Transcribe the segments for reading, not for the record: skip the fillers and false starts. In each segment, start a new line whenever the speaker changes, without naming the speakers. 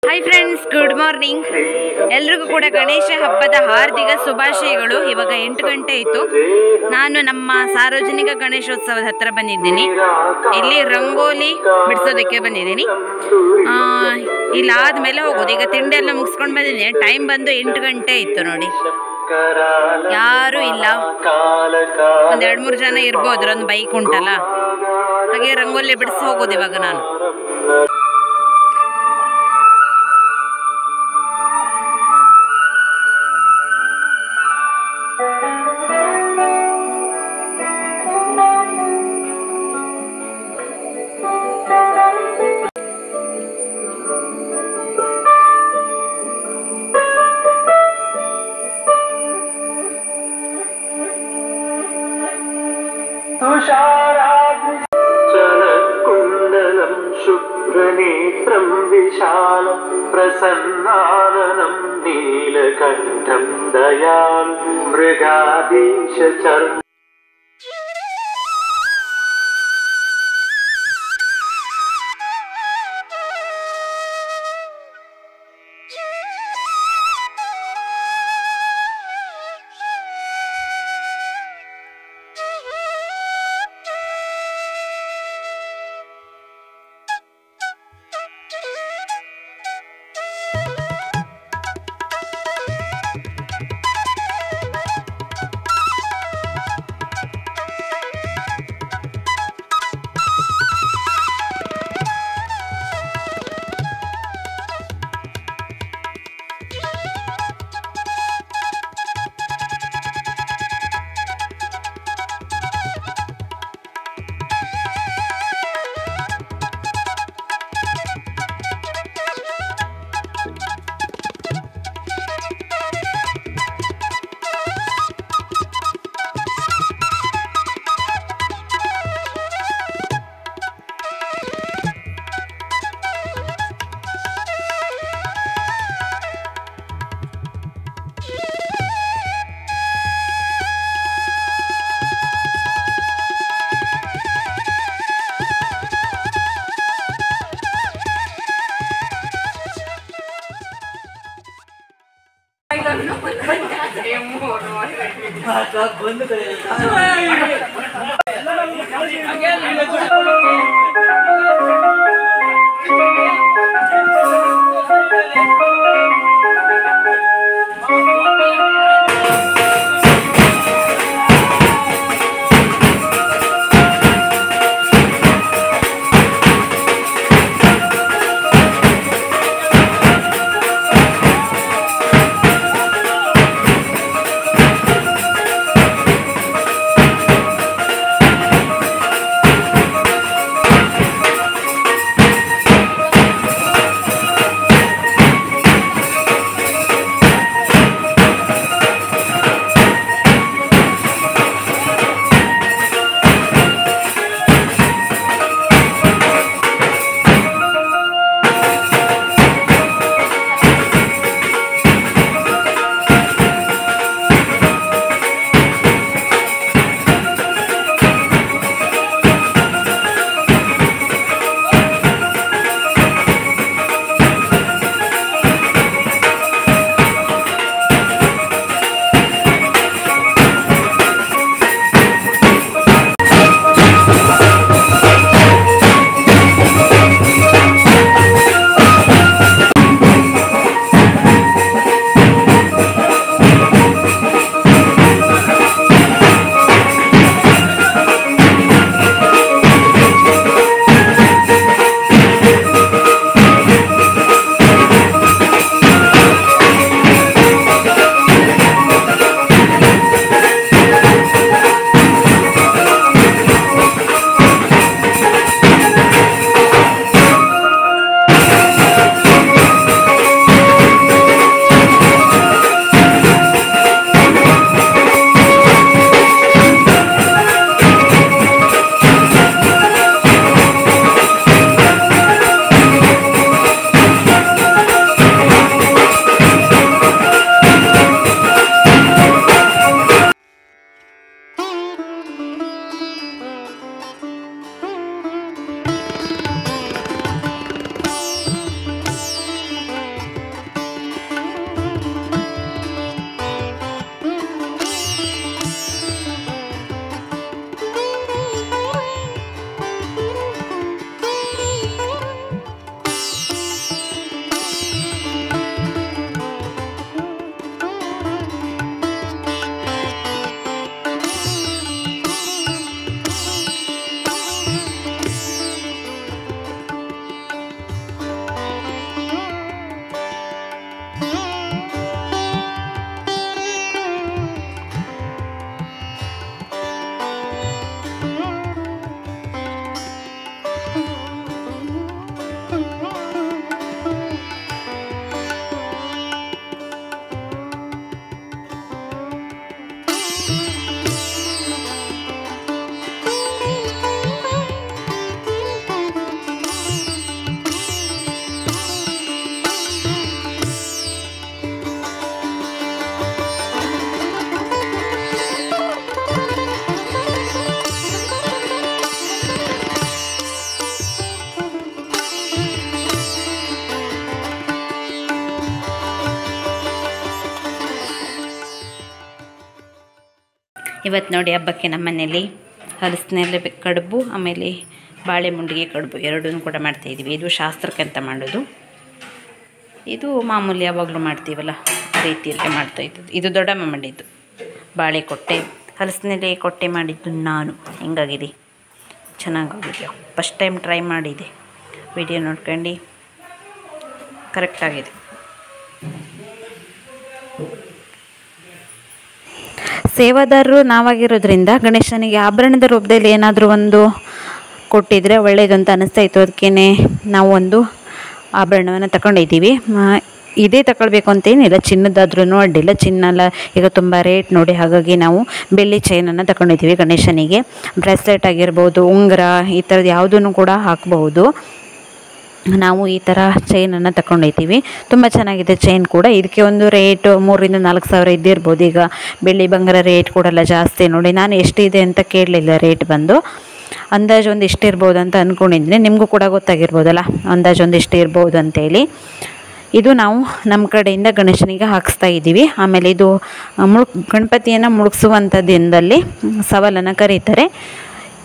Hi friends, good morning. ಎಲ್ರಿಗೂ ಕೂಡ ಗಣೇಶ ಹಬ್ಬದ ಹಾರ್ದಿಕ ಶುಭಾಶಯಗಳು. ಇವಾಗ 8 ಗಂಟೆ ಆಯಿತು. ನಾನು ನಮ್ಮ ಸಾರ್ವಜನಿಕ ಗಣೇಶೋತ್ಸವದ ಹತ್ರ ಬಂದಿದ್ದೀನಿ. ಇಲ್ಲಿ ರಂಗೋಲಿ ಬಿಡಿಸೋದಕ್ಕೆ ಬಂದಿದ್ದೀನಿ. ಇಲ್ಲಾದ್ಮೇಲೆ ಹೋಗೋದು. ಈಗ ತಿಂಡಿ ಎಲ್ಲ ಮುಗಿಸ್ಕೊಂಡು ಬಂದಿದ್ದೀನಿ. ಟೈಮ್ ಬಂದು 8 ಗಂಟೆ ಆಯಿತು ನೋಡಿ. ಯಾರೂ ಇಲ್ಲ. ಒಂದು 2-3 ಜನ ಇರ್ಬೋದು. ಒಂದು ಬೈಕ್ ಉಂಟಲ್ಲ, ಹಾಗೆ ರಂಗೋಲಿ ಬಿಡಿಸಿ ಹೋಗೋದು ಇವಾಗ ನಾನು.
चलकुण्डलं शुभ्रनेत्रं विशालं प्रसन्नाननं नीलकण्ठं दयालु मृगाधीशचर्म
ಇವತ್ತು ನೋಡಿ ಹಬ್ಬಕ್ಕೆ ನಮ್ಮ ಮನೇಲಿ ಹಲಸಿನೆಲೆ ಕಡುಬು ಆಮೇಲೆ ಬಾಳೆ ಮುಂಡಿಗೆ ಕಡುಬು ಎರಡೂ ಕೂಡ ಮಾಡ್ತಾಯಿದ್ದೀವಿ. ಇದು ಶಾಸ್ತ್ರಕ್ಕೆ ಅಂತ ಮಾಡೋದು, ಇದು ಮಾಮೂಲಿ ಯಾವಾಗಲೂ ಮಾಡ್ತೀವಲ್ಲ ಆ ರೀತಿಯಲ್ಲಿ ಮಾಡ್ತಾಯಿದ್ದು. ಇದು ದೊಡ್ಡಮ್ಮ ಮಾಡಿದ್ದು ಬಾಳೆ ಕೊಟ್ಟೆ, ಹಲಸಿನೆಲೆ ಕೊಟ್ಟೆ ಮಾಡಿದ್ದು ನಾನು. ಹಿಂಗಾಗಿದೆ, ಚೆನ್ನಾಗಾಗಿದೆ. ಫಸ್ಟ್ ಟೈಮ್ ಟ್ರೈ ಮಾಡಿದೆ, ವಿಡಿಯೋ ನೋಡ್ಕೊಂಡು ಕರೆಕ್ಟಾಗಿದೆ. ಸೇವಾದಾರರು ನಾವಾಗಿರೋದ್ರಿಂದ ಗಣೇಶನಿಗೆ ಆಭರಣದ ರೂಪದಲ್ಲಿ ಏನಾದರೂ ಒಂದು ಕೊಟ್ಟಿದ್ರೆ ಒಳ್ಳೆಯದು ಅಂತ ಅನ್ನಿಸ್ತಾ ಇತ್ತು. ಅದಕ್ಕೇ ನಾವು ಒಂದು ಆಭರಣವನ್ನು ತಗೊಂಡಿದ್ದೀವಿ. ಇದೇ ತಗೊಳ್ಬೇಕು ಅಂತೇನಿಲ್ಲ, ಚಿನ್ನದಾದ್ರೂ ಅಡ್ಡಿಲ್ಲ. ಚಿನ್ನ ಎಲ್ಲ ಈಗ ತುಂಬ ರೇಟ್ ನೋಡಿ, ಹಾಗಾಗಿ ನಾವು ಬೆಳ್ಳಿ ಚೈನನ್ನು ತಗೊಂಡಿದ್ದೀವಿ. ಗಣೇಶನಿಗೆ ಬ್ರೇಸ್ಲೆಟ್ ಆಗಿರ್ಬೋದು, ಉಂಗುರ, ಈ ಥರದ್ದು ಯಾವುದನ್ನು ಕೂಡ ಹಾಕ್ಬಹುದು. ನಾವು ಈ ಥರ ಚೈನನ್ನು ತಗೊಂಡಿದ್ದೀವಿ. ತುಂಬ ಚೆನ್ನಾಗಿದೆ ಚೈನ್ ಕೂಡ. ಇದಕ್ಕೆ ಒಂದು ರೇಟು 3,000-4,000 ಸಾವಿರ ಇದ್ದಿರ್ಬೋದು. ಈಗ ಬೆಳ್ಳಿ ಬಂಗಾರ ರೇಟ್ ಕೊಡಲ್ಲ ಜಾಸ್ತಿ ನೋಡಿ. ನಾನು ಎಷ್ಟಿದೆ ಅಂತ ಕೇಳಲಿಲ್ಲ, ರೇಟ್ ಬಂದು ಅಂದಾಜು ಒಂದು ಇಷ್ಟಿರ್ಬೋದು ಅಂತ ಅಂದ್ಕೊಂಡಿದ್ದೀನಿ. ನಿಮಗೂ ಕೂಡ ಗೊತ್ತಾಗಿರ್ಬೋದಲ್ಲ ಅಂದಾಜು ಒಂದು ಇಷ್ಟಿರ್ಬೋದು ಅಂತೇಳಿ. ಇದು ನಾವು ನಮ್ಮ ಕಡೆಯಿಂದ ಗಣೇಶನಿಗೆ ಹಾಕಿಸ್ತಾ ಇದ್ದೀವಿ. ಆಮೇಲೆ ಇದು ಗಣಪತಿಯನ್ನು ಮುಳುಗಿಸುವಂಥ ದಿನದಲ್ಲಿ ಸವಾಲನ್ನು ಕರೀತಾರೆ.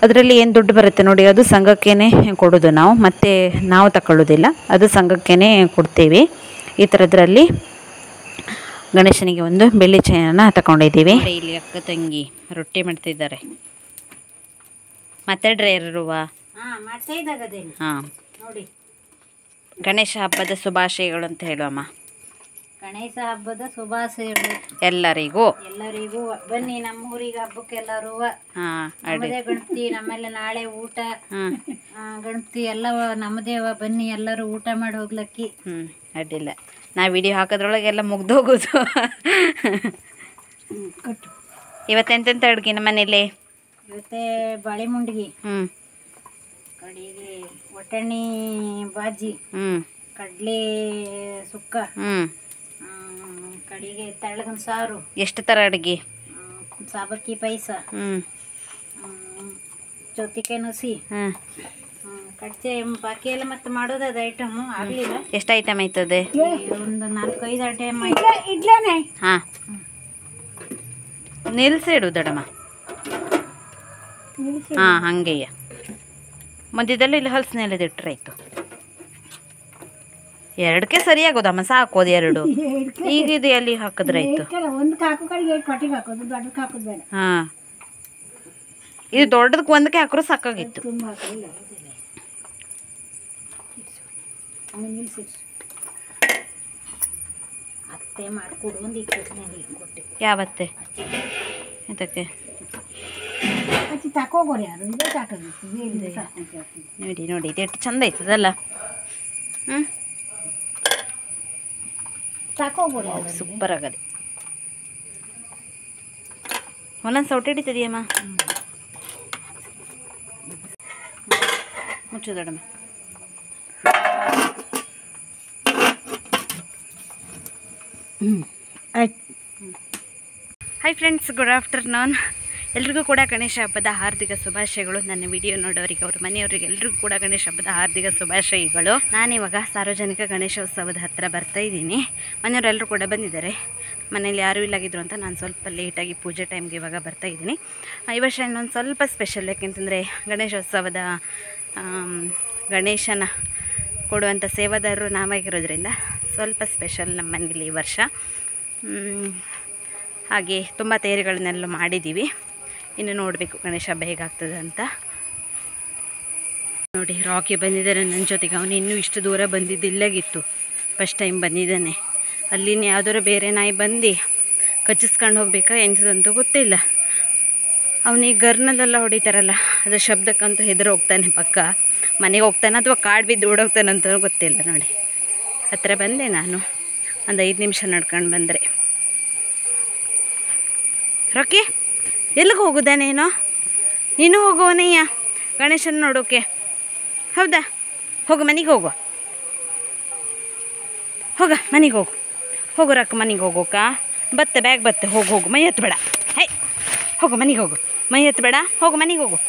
ಅದರಲ್ಲಿ ಏನು ದುಡ್ಡು ಬರುತ್ತೆ ನೋಡಿ, ಅದು ಸಂಘಕ್ಕೇ ಕೊಡೋದು ನಾವು, ಮತ್ತು ನಾವು ತಗೊಳ್ಳೋದಿಲ್ಲ, ಅದು ಸಂಘಕ್ಕೇ ಕೊಡ್ತೀವಿ. ಈ ಥರದ್ರಲ್ಲಿ ಗಣೇಶನಿಗೆ ಒಂದು ಬೆಳ್ಳಿ ಚೈನನ್ನು ತಗೊಂಡಿದ್ದೀವಿ. ಇಲ್ಲಿ ಅಕ್ಕ ತಂಗಿ ರೊಟ್ಟಿ ಮಾಡ್ತಿದ್ದಾರೆ. ಮಾತಾಡ್ರೆ ಯಾರುವ ಹಾಂ
ನೋಡಿ,
ಗಣೇಶ ಹಬ್ಬದ ಶುಭಾಶಯಗಳು ಅಂತ ಹೇಳುವಮ್ಮ.
ಗಣೇಶ ಹಬ್ಬದ ಶುಭಾಶಯಗಳು
ಎಲ್ಲರಿಗೂ.
ಬನ್ನಿ ನಮ್ಮ ಊರಿಗೆ ಹಬ್ಬಕ್ಕೆ ಎಲ್ಲರೂ.
ಅಡ್ಡಿ
ಗಣಪತಿ ನಮ್ಮೆಲ್ಲ ನಾಳೆ ಊಟ, ಗಣಪತಿ ಎಲ್ಲ ನಮ್ಮದೇ. ಬನ್ನಿ ಎಲ್ಲರೂ ಊಟ ಮಾಡಿ ಹೋಗ್ಲಕ್ಕಿ.
ಅಡ್ಡಿಲ್ಲ, ನಾ ವಿಡಿಯೋ ಹಾಕೋದ್ರೊಳಗೆ ಎಲ್ಲ ಮುಗ್ದೋಗೋದು. ಇವತ್ತೆಂತೆಂತ ಅಡುಗೆ ನಮ್ಮ ಮನೇಲಿ?
ಇವತ್ತೇ ಬಾಳೆ ಮುಂಡಿಗೆ, ಕಡೆಗೆ ಒಟ್ಟಣಿ ಬಾಜಿ, ಕಡಲೆ ಸುಕ್ಕ, ಕಡೆಗೆ ತೆಳ್ಳಗನ್ ಸಾರು.
ಎಷ್ಟು ಥರ ಅಡುಗೆ?
ಸಾಬಕ್ಕಿ ಪಾಯಸ, ಜೊತೆಗೆ ನುಸಿ, ಕಡ್ಚೆ, ಬಾಕಿ ಎಲ್ಲ ಮತ್ತೆ ಮಾಡೋದದು ಐಟಮು ಆಗಲಿಲ್ಲ.
ಎಷ್ಟು ಐಟಮ್ ಆಯ್ತದೆ?
ಒಂದು 4-5 ಐಟಮ್ ಆಯ್ತು. ಇಡ್ಲೇನೆ?
ಹಾಂ, ನಿಲ್ಸಿಡು ದೊಡ್ಡಮ್ಮ. ಹಾಂ, ಹಂಗೆಯ ಮಧ್ಯದಲ್ಲಿ ಇಲ್ಲಿ ಹಲಸಿನೆಲೆ ಇಟ್ಟರೆ ಆಯಿತು. ಎರಡಕ್ಕೆ ಸರಿಯಾಗೋದಮ್ಮ, ಸಾಕೋದು ಎರಡು. ಈಗ ಇದು ಎಲ್ಲಿ ಹಾಕಿದ್ರೆ ಆಯಿತು. ಹಾಂ, ಇದು ದೊಡ್ಡದಕ್ಕೆ ಒಂದಕ್ಕೆ ಹಾಕಿದ್ರು ಸಾಕಾಗಿತ್ತು. ಯಾವತ್ತೆ ಇದಕ್ಕೆ ನೋಡಿ ನೋಡಿ, ಇದು ಎಷ್ಟು ಚಂದ ಆಯ್ತದಲ್ಲ. ಸೂಪರ್ ಆಗದೆ. ಒಂದೊಂದು ಸೌಟೆ ಹಿಡಿತದೆಯಮ್ಮ. ಮುಚ್ಚು ದೊಡ್ಡಮ್ಮ. Hi friends, good afternoon. ಎಲ್ರಿಗೂ ಕೂಡ ಗಣೇಶ ಹಬ್ಬದ ಹಾರ್ದಿಕ ಶುಭಾಶಯಗಳು. ನನ್ನ ವಿಡಿಯೋ ನೋಡೋರಿಗೆ, ಅವ್ರ ಮನೆಯವರಿಗೆ ಎಲ್ರಿಗೂ ಕೂಡ ಗಣೇಶ ಹಬ್ಬದ ಹಾರ್ದಿಕ ಶುಭಾಶಯಗಳು. ನಾನಿವಾಗ ಸಾರ್ವಜನಿಕ ಗಣೇಶೋತ್ಸವದ ಹತ್ತಿರ ಬರ್ತಾ ಇದ್ದೀನಿ. ಮನೆಯವರೆಲ್ಲರೂ ಕೂಡ ಬಂದಿದ್ದಾರೆ. ಮನೇಲಿ ಯಾರೂ ಇಲ್ಲಾಗಿದ್ರು ಅಂತ ನಾನು ಸ್ವಲ್ಪ ಲೇಟಾಗಿ ಪೂಜೆ ಟೈಮ್ಗೆ ಇವಾಗ ಬರ್ತಾ ಇದ್ದೀನಿ. ಈ ವರ್ಷ ಇನ್ನೊಂದು ಸ್ವಲ್ಪ ಸ್ಪೆಷಲ್, ಯಾಕೆಂತಂದರೆ ಗಣೇಶೋತ್ಸವದ ಗಣೇಶನ ಕೊಡುವಂಥ ಸೇವಾದಾರರು ನಾವಾಗಿರೋದ್ರಿಂದ ಸ್ವಲ್ಪ ಸ್ಪೆಷಲ್ ನಮ್ಮ ಮನೇಲಿ ಈ ವರ್ಷ. ಹಾಗೆ ತುಂಬ ತಯಾರಿಗಳನ್ನೆಲ್ಲ ಮಾಡಿದ್ದೀವಿ. ಇನ್ನು ನೋಡಬೇಕು ಗಣೇಶ ಹಬ್ಬ ಹೇಗಾಗ್ತದೆ ಅಂತ. ನೋಡಿ, ರಾಕಿ ಬಂದಿದ್ದಾರೆ ನನ್ನ ಜೊತೆಗೆ. ಅವನು ಇನ್ನೂ ಇಷ್ಟು ದೂರ ಬಂದಿದ್ದಿಲ್ಲಾಗಿತ್ತು, ಫಸ್ಟ್ ಟೈಮ್ ಬಂದಿದ್ದಾನೆ. ಅಲ್ಲಿನ ಯಾವುದಾದ್ರು ಬೇರೆ ನಾಯಿ ಬಂದು ಕಚ್ಚಿಸ್ಕೊಂಡು ಹೋಗ್ಬೇಕಾ ಎಂಥದಂತೂ ಗೊತ್ತಿಲ್ಲ. ಅವನಿಗೆ ಗರ್ನಲ್ಲೆಲ್ಲ ಹೊಡಿತಾರಲ್ಲ, ಅದು ಶಬ್ದಕ್ಕಂತೂ ಹೆದರು ಹೋಗ್ತಾನೆ. ಪಕ್ಕ ಮನೆಗೆ ಹೋಗ್ತಾನೆ ಅಥವಾ ಕಾಡು ಬಿದ್ದು ಓಡೋಗ್ತಾನಂತ ಗೊತ್ತಿಲ್ಲ. ನೋಡಿ, ಹತ್ತಿರ ಬಂದೆ ನಾನು. ಒಂದು 5 ನಿಮಿಷ ನಡ್ಕೊಂಡು ಬಂದರೆ. ರಾಕಿ, ಎಲ್ಲಿಗೆ ಹೋಗುದಾ ನೀನು ಹೋಗುವನಯ್ಯ ಗಣೇಶನ ನೋಡೋಕೆ? ಹೌದಾ, ಹೋಗು ಮನೆಗೆ ಹೋಗು. ಹೋಗ ಮನೆಗೆ ಹೋಗು ರಾಕ, ಮನೆಗೆ ಹೋಗೋಕ. ಬತ್ತೆ ಬ್ಯಾಗ್ ಬತ್ತೆ, ಹೋಗು ಮೈ ಎತ್ತಬೇಡ. ಹೈ, ಹೋಗು ಮನೆಗೆ ಹೋಗು, ಮೈ ಎತ್ತಬೇಡ, ಹೋಗು ಮನೆಗೆ ಹೋಗು.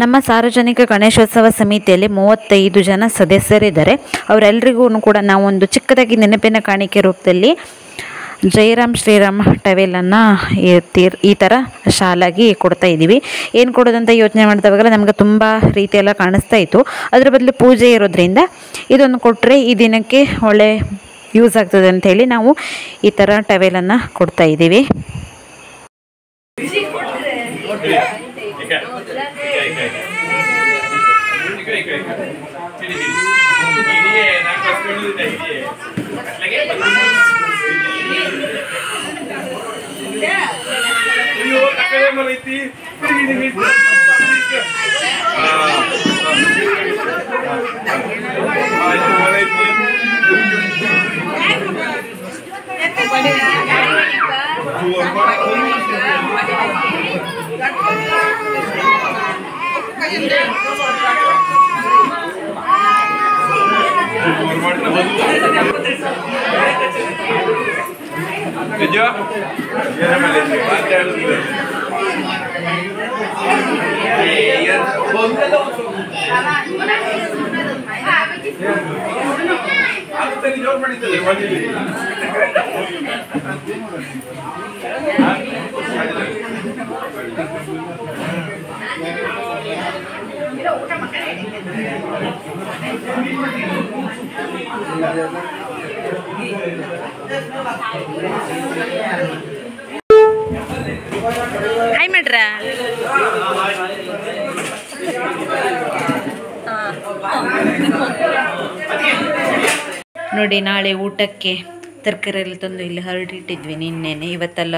ನಮ್ಮ ಸಾರ್ವಜನಿಕ ಗಣೇಶೋತ್ಸವ ಸಮಿತಿಯಲ್ಲಿ 35 ಜನ ಸದಸ್ಯರಿದ್ದಾರೆ. ಅವರೆಲ್ಲರಿಗೂ ಕೂಡ ನಾವು ಒಂದು ಚಿಕ್ಕದಾಗಿ ನೆನಪಿನ ಕಾಣಿಕೆ ರೂಪದಲ್ಲಿ ಜೈರಾಮ್ ಶ್ರೀರಾಮ್ ಟವೆಲನ್ನು ಈ ಥರ ಶಾಲಾಗಿ ಕೊಡ್ತಾ ಇದ್ದೀವಿ. ಏನು ಕೊಡೋದಂತ ಯೋಚನೆ ಮಾಡಿದವಾಗಲೇ ನಮಗೆ ತುಂಬ ರೀತಿಯೆಲ್ಲ ಕಾಣಿಸ್ತಾ ಇತ್ತು. ಅದರ ಬದಲು ಪೂಜೆ ಇರೋದ್ರಿಂದ ಇದನ್ನು ಕೊಟ್ಟರೆ ಈ ದಿನಕ್ಕೆ ಒಳ್ಳೆ ಯೂಸ್ ಆಗ್ತದೆ ಅಂಥೇಳಿ ನಾವು ಈ ಥರ ಟವೆಲನ್ನು ಕೊಡ್ತಾ ಇದ್ದೀವಿ. ಹಾಯ್ ಮಾಡ್ರ ನೋಡಿ, ನಾಳೆ ಊಟಕ್ಕೆ ತರಕಾರಿ ಎಲ್ಲ ತಂದು ಇಲ್ಲಿ ಹರಡಿಟ್ಟಿದ್ವಿ ನಿನ್ನೆನೆ. ಇವತ್ತೆಲ್ಲ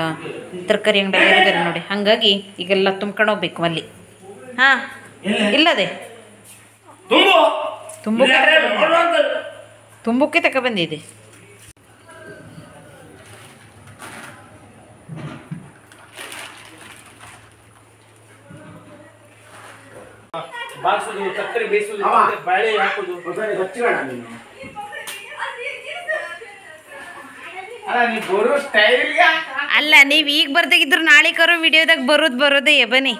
ತರಕಾರಿ ಅಂಗಡಿ ಇದ್ದಾರೆ ನೋಡಿ, ಹಾಗಾಗಿ ಈಗೆಲ್ಲ ತುಂಬ್ಕೊಂಡು ಹೋಗ್ಬೇಕು ಅಲ್ಲಿ. ಹಾಂ, ಇಲ್ಲದೆ ತುಂಬಕ್ಕೆ ತಕ ಬಂದಿದೆ. ಅಲ್ಲ, ನೀವು ಈಗ ಬರ್ದಾಗಿದ್ರು ನಾಳೆ ಕರೋ ವಿಡಿಯೋದಾಗ ಬರೋದೇ ಬನ್ನಿ.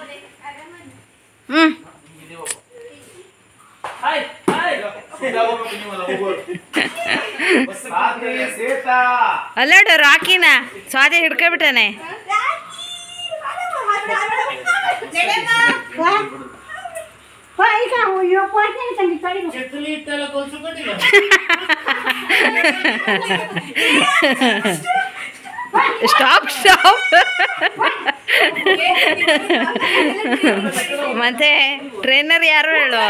ಅಲ್ಲಡ ರಾಕಿನ ಸ್ವಾದ ಹಿಡ್ಕೊಬಿಟ್ಟಾನೆ. ಸ್ಟಾಪ್ ಮತ್ತೆ ಟ್ರೈನರ್ ಯಾರು ಹೇಳು?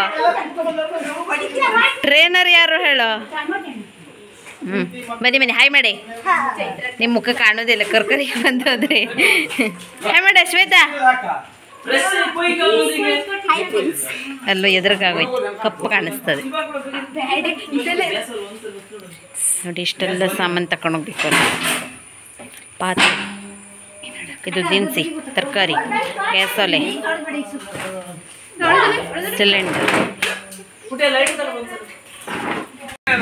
ಬನ್ನಿ ಹಾಯ್ ಮಾಡಿ. ನಿಮ್ಮ ಮುಖ ಕಾಣೋದಿಲ್ಲ, ಕರ್ಕರಿ ಬಂದೋದ್ರಿ. ಹಾಯ್ ಮಾಡ ಶ್ವೇತಾ. ಅಲ್ಲೂ ಎದುರಿಗಾಗೋಯ್ತು, ಕಪ್ಪು ಕಾಣಿಸ್ತದೆ ನೋಡಿ. ಇಷ್ಟೆಲ್ಲ ಸಾಮಾನು ತಗೊಂಡೋಗ್ಬೇಕು. ಪಾತ್ರೆ, ಇದು ದಿನಸಿ, ತರಕಾರಿ, ಗ್ಯಾಸ್ ಒಲೆ, ಸಿಲಿಂಡರ್.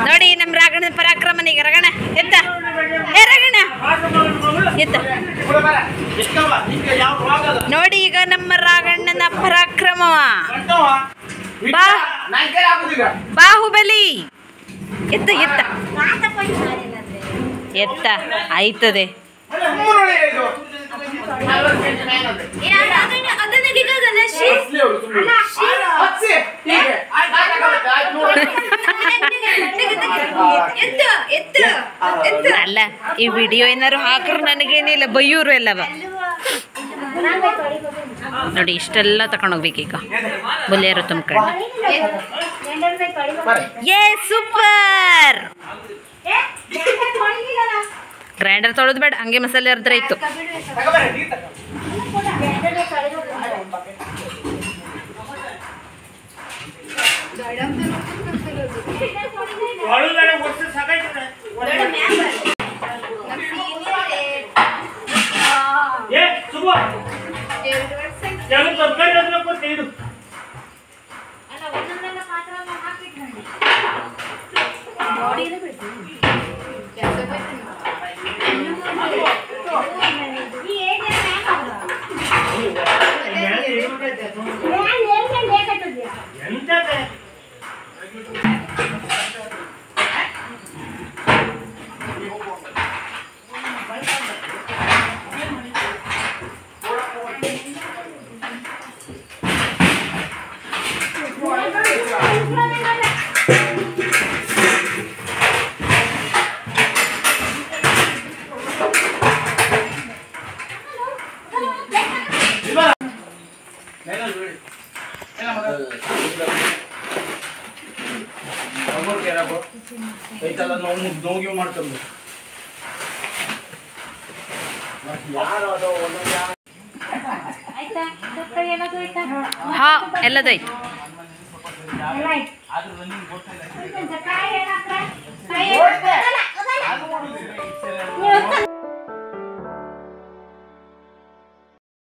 ನೋಡಿ ನಮ್ಮ ರಾಗಣ ಪರಾಕ್ರಮನಿಗೆ. ರಗಣ ಎತ್ತ, ರಗಣ ಎತ್ತ. ನೋಡಿ ಈಗ ನಮ್ಮ ರಾಗಣ್ಣನ ಪರಾಕ್ರಮವ. ಬಾಹುಬಲಿ. ಎತ್ತ ಎತ್ತ ಎತ್ತ, ಆಯ್ತದೆ. ಅಲ್ಲ, ಈ ವಿಡಿಯೋ ಏನಾರು ಹಾಕ್ರು ನನಗೇನಿಲ್ಲ, ಬೈಯೂರು ಎಲ್ಲವ. ನೋಡಿ ಇಷ್ಟೆಲ್ಲ ತಗೊಂಡೋಗ್ಬೇಕೀಗ ಬೊಲೆರೋ ತುಂಬ್ಕೊಂಡು. ಏ ಸೂಪರ್. ಗ್ರೈಂಡರ್ ತೊಳೆದು ಬೇಡ, ಹಂಗೆ ಮಸಾಲೆ ಅರ್ಧ ಇತ್ತು.
ನೋವು ಮಾಡ್ಕೊಂಡು
ಹಾ ಎಲ್ಲದೈತು
ಎಲ್ಲ